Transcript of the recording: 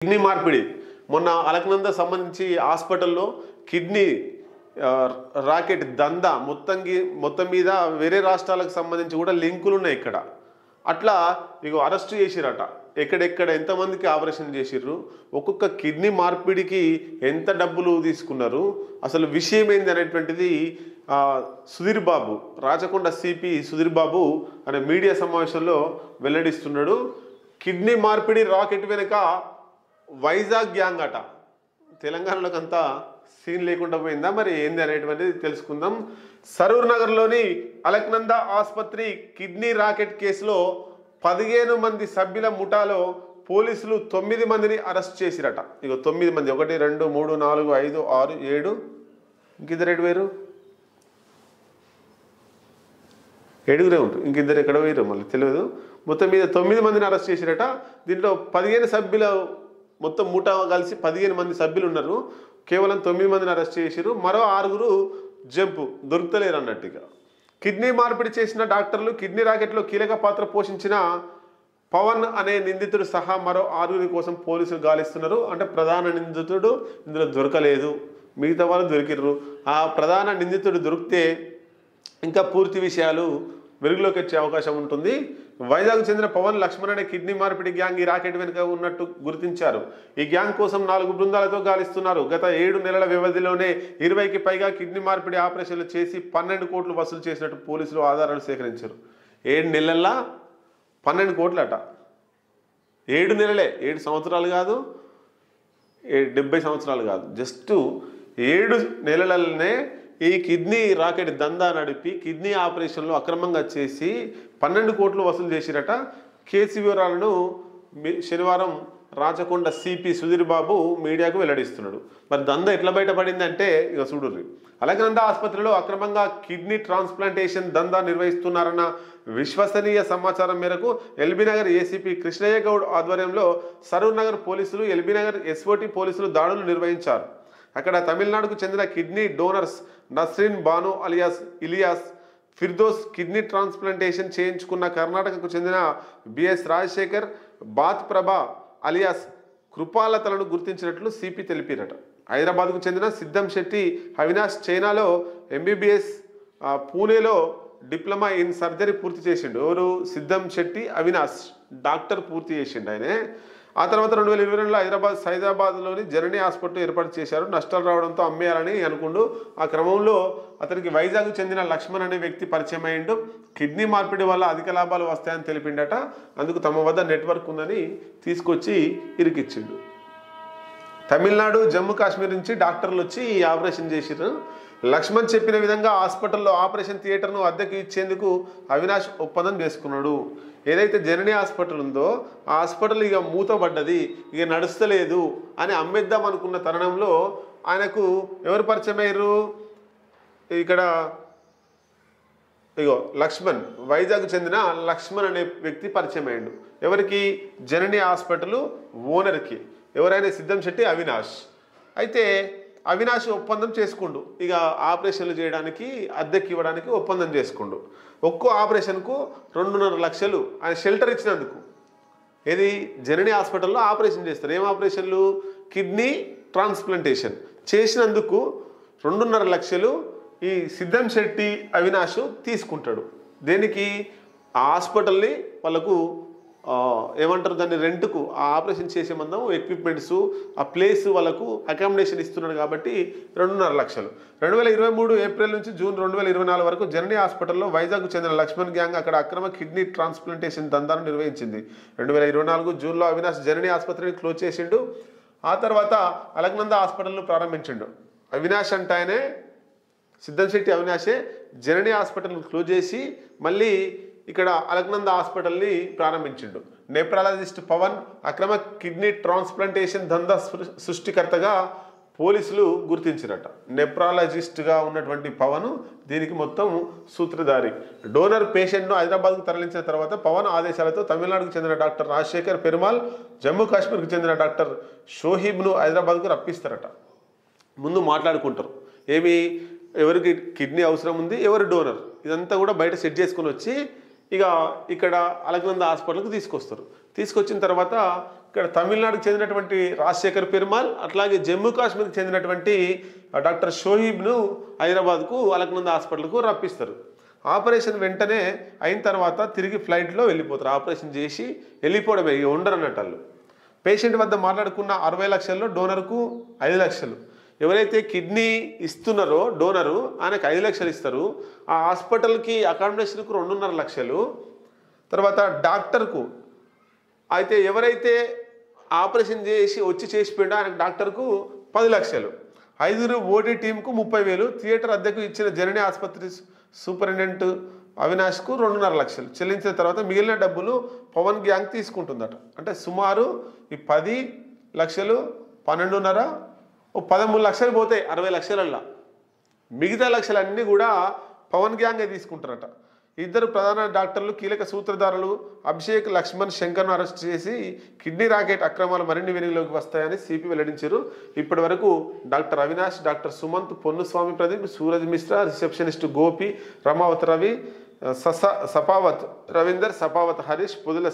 Kidney మార్పిడి మొన్న అలకనంద సంబంధించి హాస్పిటల్లో కిడ్నీ రాకెట్ దందా మొత్తం మీద వేరే రాష్ట్రాలకు సంబంధించి కూడా లింకులు ఉన్నాయి ఇక్కడ. అట్లా ఇగో అరెస్ట్ చేసిరట. ఎక్కడెక్కడ ఎంతమందికి ఆపరేషన్ చేసిర్రు, ఒక్కొక్క కిడ్నీ మార్పిడికి ఎంత డబ్బులు తీసుకున్నారు, అసలు విషయం ఏంది అనేటువంటిది సుధీర్ బాబు, రాచకొండ సిపి సుధీర్ బాబు అనే మీడియా సమావేశంలో వెల్లడిస్తున్నాడు. కిడ్నీ మార్పిడి రాకెట్ వెనుక వైజాగ్ గ్యాంగ్ అట. తెలంగాణలోకి అంతా సీన్ లేకుండా పోయిందా, మరి ఏంది అనేటువంటిది తెలుసుకుందాం. సరూర్ నగర్లోని అలక్నంద ఆసుపత్రి కిడ్నీ రాకెట్ కేసులో 15 మంది సభ్యుల ముఠాలో పోలీసులు 9 మందిని అరెస్ట్ చేసిరట. ఇక 9 మంది, 1 2 3 4 5 6 7 ఇంకిద్దరు ఎటు వేరు, 7గురే ఉంటారు, ఇంకిద్దరు ఎక్కడ వేరు మళ్ళీ తెలియదు. మొత్తం మీద 9 మందిని అరెస్ట్ చేసిరట. దీంట్లో 15 సభ్యుల మొత్తం ముఠా కలిసి 15 మంది సభ్యులు ఉన్నారు. కేవలం 9 మందిని అరెస్ట్ చేసిరు. మరో 6గురు జంపు దొరుకుతలేరు అన్నట్టుగా. కిడ్నీ మార్పిడి చేసిన డాక్టర్లు, కిడ్నీ రాకెట్లో కీలక పాత్ర పోషించిన పవన్ అనే నిందితుడు సహా మరో 6గురి కోసం పోలీసులు గాలిస్తున్నారు. అంటే ప్రధాన నిందితుడు ఇందులో దొరకలేదు, మిగతా వాళ్ళు దొరికిర్రు. ఆ ప్రధాన నిందితుడు దొరికితే ఇంకా పూర్తి విషయాలు వెలుగులోకి వచ్చే అవకాశం ఉంటుంది. వైజాగ్ చెందిన పవన్ లక్ష్మణ్ అనే కిడ్నీ మార్పిడి గ్యాంగ్ ఈ రాకెట్ వెనుక ఉన్నట్టు గుర్తించారు. ఈ గ్యాంగ్ కోసం 4 బృందాలతో గాలిస్తున్నారు. గత 7 నెలల వ్యవధిలోనే 20కి పైగా కిడ్నీ మార్పిడి ఆపరేషన్లు చేసి 12 కోట్లు వసూలు చేసినట్టు పోలీసులు ఆధారాలు సేకరించారు. 7 నెలల్లో 12 కోట్లు అట. 7 నెలలే, 7 సంవత్సరాలు కాదు, 70 సంవత్సరాలు కాదు, జస్ట్ 7 నెలలనే ఈ కిడ్నీ రాకెట్ దందా నడిపి కిడ్నీ ఆపరేషన్లు అక్రమంగా చేసి 12 కోట్లు వసూలు చేసిరట. కేసు వివరాలను శనివారం రాచకొండ సిపి సుధీర్ బాబు మీడియాకు వెల్లడిస్తున్నాడు. మరి దందా ఎట్లా బయటపడిందంటే ఇక చూడుర్రి. అలకనంద ఆసుపత్రిలో అక్రమంగా కిడ్నీ ట్రాన్స్ప్లాంటేషన్ దందా నిర్వహిస్తున్నారన్న విశ్వసనీయ సమాచారం మేరకు ఎల్బీనగర్ ఏసీపీ కృష్ణయ్య గౌడ్ ఆధ్వర్యంలో సరూర్ నగర్ పోలీసులు, ఎల్బీనగర్ ఎస్ఓటీ పోలీసులు దాడులు నిర్వహించారు. అక్కడ తమిళనాడుకు చెందిన kidney donors Nasreen Banu alias Firdous kidney transplantation చేయించుకున్న కర్ణాటకకు చెందిన బిఎస్ రాజశేఖర్, బాత్ ప్రభ అలియాస్ కృపాలతలను గుర్తించినట్లు సిపి తెలిపిరట. హైదరాబాద్కు చెందిన సిద్ధం శెట్టి అవినాష్ చైనాలో ఎంబీబీఎస్, పూణేలో డిప్లొమా ఇన్ సర్జరీ పూర్తి చేసిండు. ఎవరు? సిద్ధం శెట్టి అవినాష్ డాక్టర్ పూర్తి చేసిండు ఆయనే. ఆ తర్వాత 2022లో సైదాబాద్లోని జననీ హాస్పిటల్ ఏర్పాటు చేశారు. నష్టాలు రావడంతో అమ్మేయాలని అనుకుంటూ ఆ క్రమంలో అతనికి వైజాగ్ చెందిన లక్ష్మణ్ అనే వ్యక్తి పరిచయం అయ్యిండు. కిడ్నీ మార్పిడి వల్ల అధిక లాభాలు వస్తాయని తెలిపిండట. అందుకు తమ వద్ద నెట్వర్క్ ఉందని తీసుకొచ్చి ఇరికిచ్చిండు. తమిళనాడు, జమ్మూ కాశ్మీర్ నుంచి డాక్టర్లు వచ్చి ఈ ఆపరేషన్ చేసిర్రు. లక్ష్మణ్ చెప్పిన విధంగా హాస్పిటల్లో ఆపరేషన్ థియేటర్ను అద్దెకు ఇచ్చేందుకు అవినాష్ ఒప్పందం చేసుకున్నాడు. ఏదైతే జననీ హాస్పిటల్ ఉందో ఆ హాస్పిటల్ ఇక మూతపడ్డది, ఇక నడుస్తలేదు అని అమ్మేద్దాం అనుకున్న తరుణంలో ఆయనకు ఎవరు పరిచయం అయ్యారు? ఇక్కడ ఇగో లక్ష్మణ్, వైజాగ్ చెందిన లక్ష్మణ్ అనే వ్యక్తి పరిచయం అయ్యాడు. ఎవరికి? జననీ హాస్పిటల్ ఓనర్కి. ఎవరైనా సిద్ధం శెట్టి అవినాష్. అయితే అవినాష్ ఒప్పందం చేసుకుండు, ఇక ఆపరేషన్లు చేయడానికి అద్దెకి ఇవ్వడానికి ఒప్పందం చేసుకుండు. ఒక్కో ఆపరేషన్కు 2.5 లక్షలు ఆయన షెల్టర్ ఇచ్చినందుకు. ఇది జననీ హాస్పిటల్లో ఆపరేషన్ చేస్తారు. ఏం ఆపరేషన్లు? కిడ్నీ ట్రాన్స్ప్లాంటేషన్ చేసినందుకు 2.5 లక్షలు ఈ సిద్ధం శెట్టి అవినాష్ తీసుకుంటాడు. దేనికి? ఆ హాస్పిటల్ని వాళ్ళకు ఏమంటారు దాన్ని, రెంట్కు, ఆ ఆపరేషన్ చేసే మందం ఎక్విప్మెంట్స్, ఆ ప్లేస్ వాళ్ళకు అకామిడేషన్ ఇస్తున్నాడు కాబట్టి 2.5 లక్షలు. 2023 ఏప్రిల్ నుంచి జూన్ 2024 వరకు జననీ హాస్పిటల్లో వైజాగ్కు చెందిన లక్ష్మణ్ గ్యాంగ్ అక్కడ అక్రమ కిడ్నీ ట్రాన్స్ప్లాంటేషన్ దందాను నిర్వహించింది. 2024 జూన్లో అవినాష్ జననీ ఆసుపత్రిని క్లోజ్ చేసిండు. ఆ తర్వాత అలకనంద హాస్పిటల్ను ప్రారంభించిండు. అవినాష్ అంటే ఆయనే, సిద్ధం శెట్టి అవినాషే జననీ హాస్పిటల్ను క్లోజ్ చేసి మళ్ళీ ఇక్కడ అలకనంద హాస్పిటల్ని ప్రారంభించిండు. నెప్రాలజిస్ట్ పవన్ అక్రమ కిడ్నీ ట్రాన్స్ప్లాంటేషన్ దందా సృష్టికర్తగా పోలీసులు గుర్తించినట. నెప్రాలజిస్ట్గా ఉన్నటువంటి పవన్ దీనికి మొత్తం సూత్రధారి. డోనర్ పేషెంట్ను హైదరాబాద్కు తరలించిన తర్వాత పవన్ ఆదేశాలతో తమిళనాడుకు చెందిన డాక్టర్ రాజశేఖర్ పెరుమాల్, జమ్మూ కాశ్మీర్కు చెందిన డాక్టర్ షోహిబ్ను హైదరాబాద్కు రప్పిస్తారట. ముందు మాట్లాడుకుంటారు, ఏమి ఎవరికి కిడ్నీ అవసరం ఉంది, ఎవరు డోనర్, ఇదంతా కూడా బయట సెట్ చేసుకొని వచ్చి ఇక ఇక్కడ అలకనంద హాస్పిటల్కి తీసుకొస్తారు. తీసుకొచ్చిన తర్వాత ఇక్కడ తమిళనాడుకు చెందినటువంటి రాజశేఖర్ పెరుమాల్, అట్లాగే జమ్మూ కాశ్మీర్కి చెందినటువంటి డాక్టర్ షోయిబ్ను హైదరాబాద్కు అలకనంద హాస్పిటల్కు రప్పిస్తారు. ఆపరేషన్ వెంటనే అయిన తర్వాత తిరిగి ఫ్లైట్లో వెళ్ళిపోతారు. ఆపరేషన్ చేసి వెళ్ళిపోవడమే, ఉండరు అన్నట్టు వాళ్ళు. పేషెంట్ వద్ద మాట్లాడుకున్న 60 లక్షల్లో డోనర్కు 5 లక్షలు. ఎవరైతే కిడ్నీ ఇస్తున్నారో డోనరు ఆయనకు 5 లక్షలు ఇస్తారు. ఆ హాస్పిటల్కి అకామిడేషన్కు 2.5 లక్షలు. తర్వాత డాక్టర్కు అయితే ఎవరైతే ఆపరేషన్ చేసి పోయిండో ఆయనకు డాక్టర్కు 10 లక్షలు. 5 ఓటీ టీంకు 30,000. థియేటర్ అద్దెకు ఇచ్చిన జనని ఆసుపత్రి సూపరింటెండెంట్ అవినాష్కు 2.5 లక్షలు చెల్లించిన తర్వాత మిగిలిన డబ్బులు పవన్ గ్యాంగ్ తీసుకుంటుందట. అంటే సుమారు ఈ 10 లక్షలు 12.5 13 లక్షలు పోతాయి 60 లక్షలల్లో. మిగతా లక్షలన్నీ కూడా పవన్ గ్యాంగే తీసుకుంటారట. ఇద్దరు ప్రధాన డాక్టర్లు కీలక సూత్రధారులు అభిషేక్, లక్ష్మణ్, శంకర్ను అరెస్ట్ చేసి కిడ్నీ రాకెట్ అక్రమాలు మరిన్ని వెలుగులోకి వస్తాయని సిపి వెల్లడించారు. ఇప్పటి వరకు doctor Avinash, doctor Sumanth, Ponnuswamy Pradeep, Suraj Mishra, receptionist Gopi, Ramavath Ravi, Sapavath Ravinder, Sapavath Harish, పొదుల